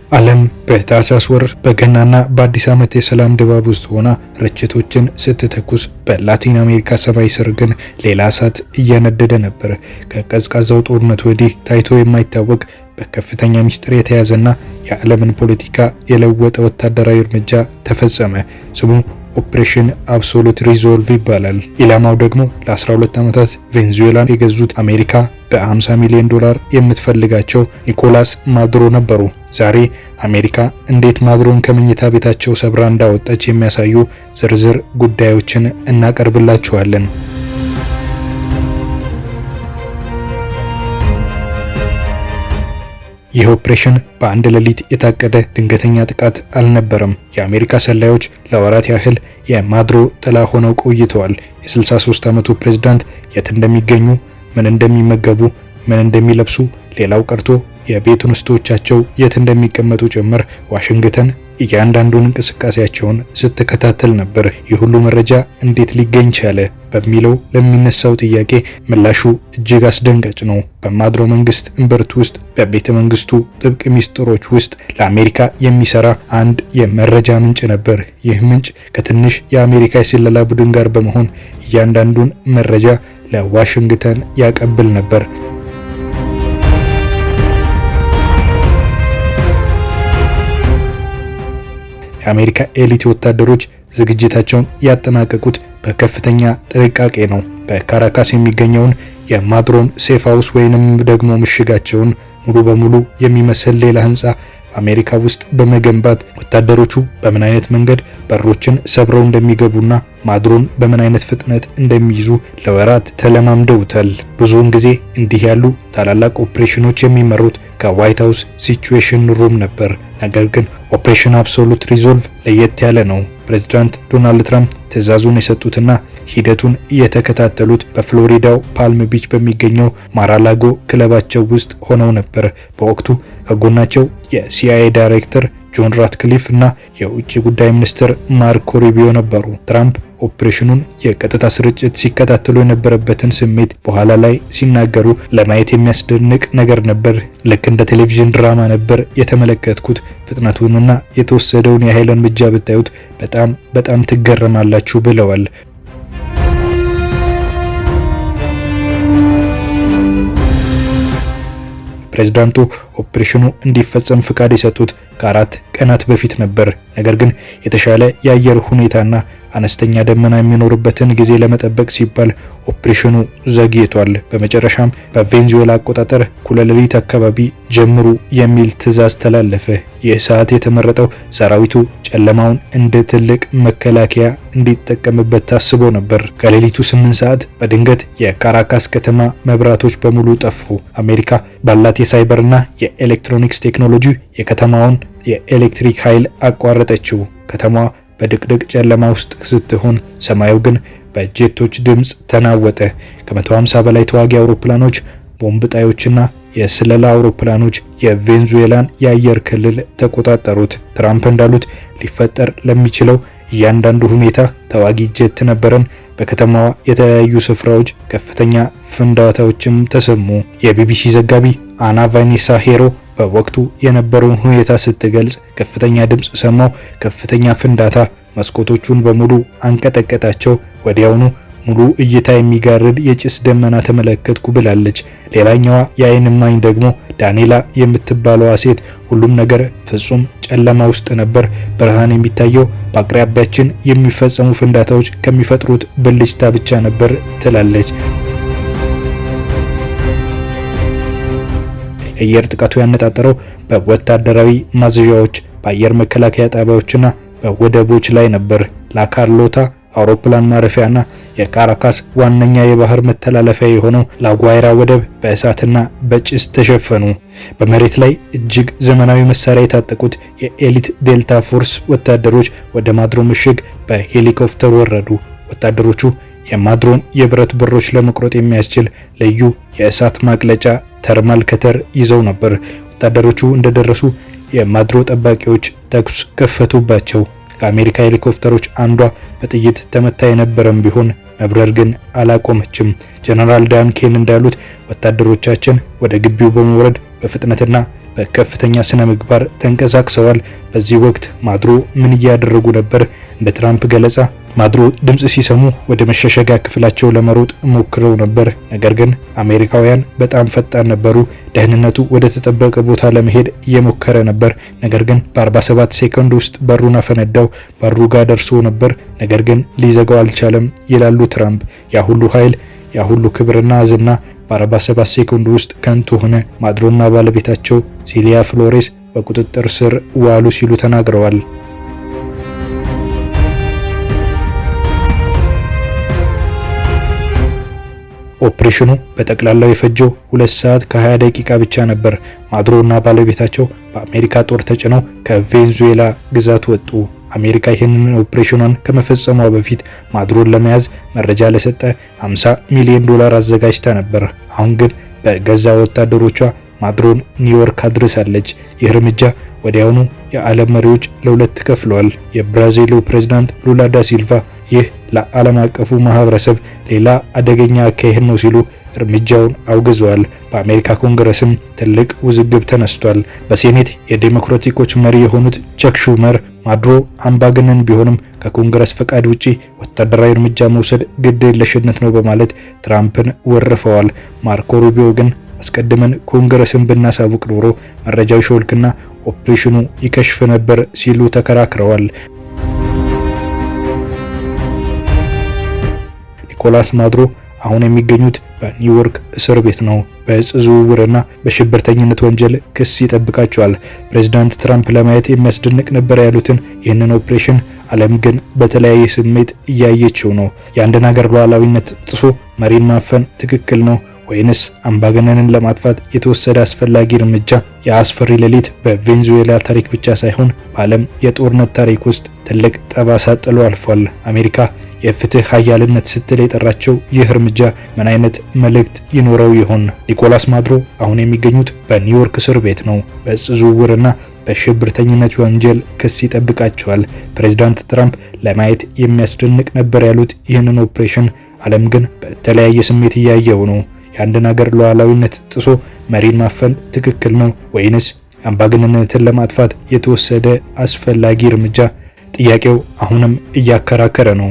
ዓለም በታህሳስ ወር በገናና በአዲስ ዓመት የሰላም ድባብ ውስጥ ሆና ርችቶችን ስትተኩስ በላቲን አሜሪካ ሰማይ ስር ግን ሌላ እሳት እየነደደ ነበር። ከቀዝቃዛው ጦርነት ወዲህ ታይቶ የማይታወቅ በከፍተኛ ሚስጥር የተያዘና የዓለምን ፖለቲካ የለወጠ ወታደራዊ እርምጃ ተፈጸመ። ስሙ ኦፕሬሽን አብሶሉት ሪዞልቭ ይባላል። ኢላማው ደግሞ ለ12 ዓመታት ቬንዙዌላን የገዙት አሜሪካ በ50 ሚሊዮን ዶላር የምትፈልጋቸው ኒኮላስ ማዱሮ ነበሩ። ዛሬ አሜሪካ እንዴት ማዱሮን ከመኝታ ቤታቸው ሰብራ እንዳወጣች የሚያሳዩ ዝርዝር ጉዳዮችን እናቀርብላችኋለን። ይህ ኦፕሬሽን በአንድ ሌሊት የታቀደ ድንገተኛ ጥቃት አልነበረም። የአሜሪካ ሰላዮች ለወራት ያህል የማዱሮ ጥላ ሆነው ቆይተዋል። የ63 ዓመቱ ፕሬዝዳንት የት እንደሚገኙ፣ ምን እንደሚመገቡ፣ ምን እንደሚለብሱ፣ ሌላው ቀርቶ የቤት ውስጦቻቸው የት እንደሚቀመጡ ጭምር ዋሽንግተን እያንዳንዱን እንቅስቃሴያቸውን ስትከታተል ነበር። ይህ ሁሉ መረጃ እንዴት ሊገኝ ቻለ በሚለው ለሚነሳው ጥያቄ ምላሹ እጅግ አስደንጋጭ ነው። በማዱሮ መንግስት እምብርት ውስጥ በቤተ መንግስቱ ጥብቅ ሚስጥሮች ውስጥ ለአሜሪካ የሚሰራ አንድ የመረጃ ምንጭ ነበር። ይህ ምንጭ ከትንሽ የአሜሪካ የስለላ ቡድን ጋር በመሆን እያንዳንዱን መረጃ ለዋሽንግተን ያቀብል ነበር። የአሜሪካ ኤሊት ወታደሮች ዝግጅታቸውን ያጠናቀቁት በከፍተኛ ጥንቃቄ ነው። በካራካስ የሚገኘውን የማዱሮን ሴፍ ሃውስ ወይንም ደግሞ ምሽጋቸውን ሙሉ በሙሉ የሚመስል ሌላ ህንጻ አሜሪካ ውስጥ በመገንባት ወታደሮቹ በምን አይነት መንገድ በሮችን ሰብረው እንደሚገቡና ማዱሮን በምን አይነት ፍጥነት እንደሚይዙ ለወራት ተለማምደውታል። ብዙውን ጊዜ እንዲህ ያሉ ታላላቅ ኦፕሬሽኖች የሚመሩት ከዋይት ሃውስ ሲቹዌሽን ሩም ነበር። ነገር ግን ኦፕሬሽን አብሶሉት ሪዞልቭ ለየት ያለ ነው። ፕሬዝዳንት ዶናልድ ትራምፕ ትዕዛዙን የሰጡትና ሂደቱን እየተከታተሉት በፍሎሪዳው ፓልም ቢች በሚገኘው ማራላጎ ክለባቸው ውስጥ ሆነው ነበር። በወቅቱ ከጎናቸው የሲአይኤ ዳይሬክተር ጆን ራትክሊፍ እና የውጭ ጉዳይ ሚኒስትር ማርኮ ሩቢዮ ነበሩ። ትራምፕ ኦፕሬሽኑን የቀጥታ ስርጭት ሲከታተሉ የነበረበትን ስሜት በኋላ ላይ ሲናገሩ ለማየት የሚያስደንቅ ነገር ነበር። ልክ እንደ ቴሌቪዥን ድራማ ነበር የተመለከትኩት። ፍጥነቱንና የተወሰደውን የኃይል እርምጃ ብታዩት በጣም ትገረማላችሁ ብለዋል። ፕሬዝዳንቱ ኦፕሬሽኑ እንዲፈጸም ፍቃድ የሰጡት ከ4 ቀናት በፊት ነበር። ነገር ግን የተሻለ የአየር ሁኔታና አነስተኛ ደመና የሚኖርበትን ጊዜ ለመጠበቅ ሲባል ኦፕሬሽኑ ዘግይቷል። በመጨረሻም በቬንዙዌላ አቆጣጠር እኩለ ሌሊት አካባቢ ጀምሩ የሚል ትዕዛዝ ተላለፈ። ይህ ሰዓት የተመረጠው ሰራዊቱ ጨለማውን እንደ ትልቅ መከላከያ እንዲጠቀምበት ታስቦ ነበር። ከሌሊቱ 8 ሰዓት በድንገት የካራካስ ከተማ መብራቶች በሙሉ ጠፉ። አሜሪካ ባላት የሳይበርና የኤሌክትሮኒክስ ቴክኖሎጂ የከተማውን የኤሌክትሪክ ኃይል አቋረጠችው። ከተማዋ በድቅድቅ ጨለማ ውስጥ ስትሆን ሰማዩ ግን በጄቶች ድምጽ ተናወጠ። ከ150 በላይ ተዋጊ አውሮፕላኖች፣ ቦምብ ጣዮችና የስለላ አውሮፕላኖች የቬንዙዌላን የአየር ክልል ተቆጣጠሩት። ትራምፕ እንዳሉት ሊፈጠር ለሚችለው እያንዳንዱ ሁኔታ ተዋጊ ጄት ነበረን። በከተማዋ የተለያዩ ስፍራዎች ከፍተኛ ፍንዳታዎችም ተሰሙ። የቢቢሲ ዘጋቢ አና ቫኔሳ ሄሮ በወቅቱ የነበረውን ሁኔታ ስትገልጽ ከፍተኛ ድምጽ ሰማው፣ ከፍተኛ ፍንዳታ፣ መስኮቶቹን በሙሉ አንቀጠቀጣቸው፣ ወዲያውኑ ሙሉ እይታ የሚጋርድ የጭስ ደመና ተመለከትኩ ብላለች። ሌላኛዋ የአይን እማኝ ደግሞ ዳንኤላ የምትባለዋ ሴት ሁሉም ነገር ፍጹም ጨለማ ውስጥ ነበር፣ ብርሃን የሚታየው በአቅራቢያችን የሚፈጸሙ ፍንዳታዎች ከሚፈጥሩት ብልጭታ ብቻ ነበር ትላለች። የአየር ጥቃቱ ያነጣጠረው በወታደራዊ ማዘዣዎች፣ በአየር መከላከያ ጣቢያዎችና በወደቦች ላይ ነበር። ላካርሎታ አውሮፕላን ማረፊያና የካራካስ ዋነኛ የባህር መተላለፊያ የሆነው ላጓይራ ወደብ በእሳትና በጭስ ተሸፈኑ። በመሬት ላይ እጅግ ዘመናዊ መሳሪያ የታጠቁት የኤሊት ዴልታ ፎርስ ወታደሮች ወደ ማዱሮ ምሽግ በሄሊኮፕተር ወረዱ። ወታደሮቹ የማዱሮን የብረት በሮች ለመቁረጥ የሚያስችል ልዩ የእሳት ማቅለጫ ተርማል ከተር ይዘው ነበር። ወታደሮቹ እንደደረሱ የማዱሮ ጠባቂዎች ተኩስ ከፈቱባቸው። ከአሜሪካ ሄሊኮፕተሮች አንዷ በጥይት ተመታ የነበረም ቢሆን መብረር ግን አላቆመችም። ጀነራል ዳን ኬን እንዳሉት ወታደሮቻችን ወደ ግቢው በመውረድ በፍጥነትና በከፍተኛ ስነ ምግባር ተንቀሳቅሰዋል። በዚህ ወቅት ማዱሮ ምን እያደረጉ ነበር? እንደ ትራምፕ ገለጻ ማዱሮ ድምጽ ሲሰሙ ወደ መሸሸጊያ ክፍላቸው ለመሮጥ ሞክረው ነበር። ነገር ግን አሜሪካውያን በጣም ፈጣን ነበሩ። ደህንነቱ ወደ ተጠበቀ ቦታ ለመሄድ እየሞከረ ነበር። ነገር ግን በ47 ሴኮንድ ውስጥ በሩን አፈነዳው። በሩ ጋር ደርሶ ነበር፣ ነገር ግን ሊዘጋው አልቻለም ይላሉ ትራምፕ። ያ ሁሉ ኃይል፣ ያ ሁሉ ክብርና ዝና በ47 ሴኮንድ ውስጥ ከንቱ ሆነ። ማዱሮና ባለቤታቸው ሲሊያ ፍሎሬስ በቁጥጥር ስር ዋሉ ሲሉ ተናግረዋል። ኦፕሬሽኑ በጠቅላላው የፈጀው 2 ሰዓት ከ20 ደቂቃ ብቻ ነበር። ማዱሮና ባለቤታቸው በአሜሪካ ጦር ተጭነው ከቬንዙዌላ ግዛት ወጡ። አሜሪካ ይህንን ኦፕሬሽኗን ከመፈጸሟ በፊት ማዱሮን ለመያዝ መረጃ ለሰጠ $50 ሚሊዮን አዘጋጅታ ነበር። አሁን ግን በገዛ ወታደሮቿ ማዱሮን ኒውዮርክ አድርሳለች። ይህ እርምጃ ወዲያውኑ የዓለም መሪዎች ለሁለት ተከፍለዋል። የብራዚሉ ፕሬዝዳንት ሉላ ዳ ሲልቫ ይህ ለዓለም አቀፉ ማህበረሰብ ሌላ አደገኛ አካሄድ ነው ሲሉ እርምጃውን አውግዘዋል። በአሜሪካ ኮንግረስም ትልቅ ውዝግብ ተነስቷል። በሴኔት የዴሞክራቲኮች መሪ የሆኑት ቸክ ሹመር ማዱሮ አምባገነን ቢሆንም ከኮንግረስ ፈቃድ ውጪ ወታደራዊ እርምጃ መውሰድ ግድ የለሽነት ነው በማለት ትራምፕን ወርፈዋል። ማርኮ ሩቢዮ ግን አስቀድመን ኮንግረስን ብናሳውቅ ኖሮ መረጃው ሾልክና ኦፕሬሽኑ ይከሽፍ ነበር ሲሉ ተከራክረዋል። ኒኮላስ ማዱሮ አሁን የሚገኙት በኒውዮርክ እስር ቤት ነው። በእጽ ዝውውርና በሽብርተኝነት ወንጀል ክስ ይጠብቃቸዋል። ፕሬዝዳንት ትራምፕ ለማየት የሚያስደንቅ ነበር ያሉትን ይህንን ኦፕሬሽን ዓለም ግን በተለያየ ስሜት እያየችው ነው። የአንድን ሀገር ሉዓላዊነት ጥሶ መሪን ማፈን ትክክል ነው ወይንስ አምባገነንን ለማጥፋት የተወሰደ አስፈላጊ እርምጃ? የአስፈሪ ሌሊት በቬንዙዌላ ታሪክ ብቻ ሳይሆን በዓለም የጦርነት ታሪክ ውስጥ ትልቅ ጠባሳ ጥሎ አልፏል። አሜሪካ የፍትህ ኃያልነት ስትል የጠራቸው ይህ እርምጃ ምን አይነት መልእክት ይኖረው ይሆን? ኒኮላስ ማዱሮ አሁን የሚገኙት በኒውዮርክ እስር ቤት ነው። በእጽ ዝውውርና በሽብርተኝነት ወንጀል ክስ ይጠብቃቸዋል። ፕሬዝዳንት ትራምፕ ለማየት የሚያስደንቅ ነበር ያሉት ይህንን ኦፕሬሽን ዓለም ግን በተለያየ ስሜት እያየው ነው። የአንድን ሀገር ሉዓላዊነት ጥሶ መሪን ማፈን ትክክል ነው ወይንስ አምባገነንነትን ለማጥፋት የተወሰደ አስፈላጊ እርምጃ? ጥያቄው አሁንም እያከራከረ ነው።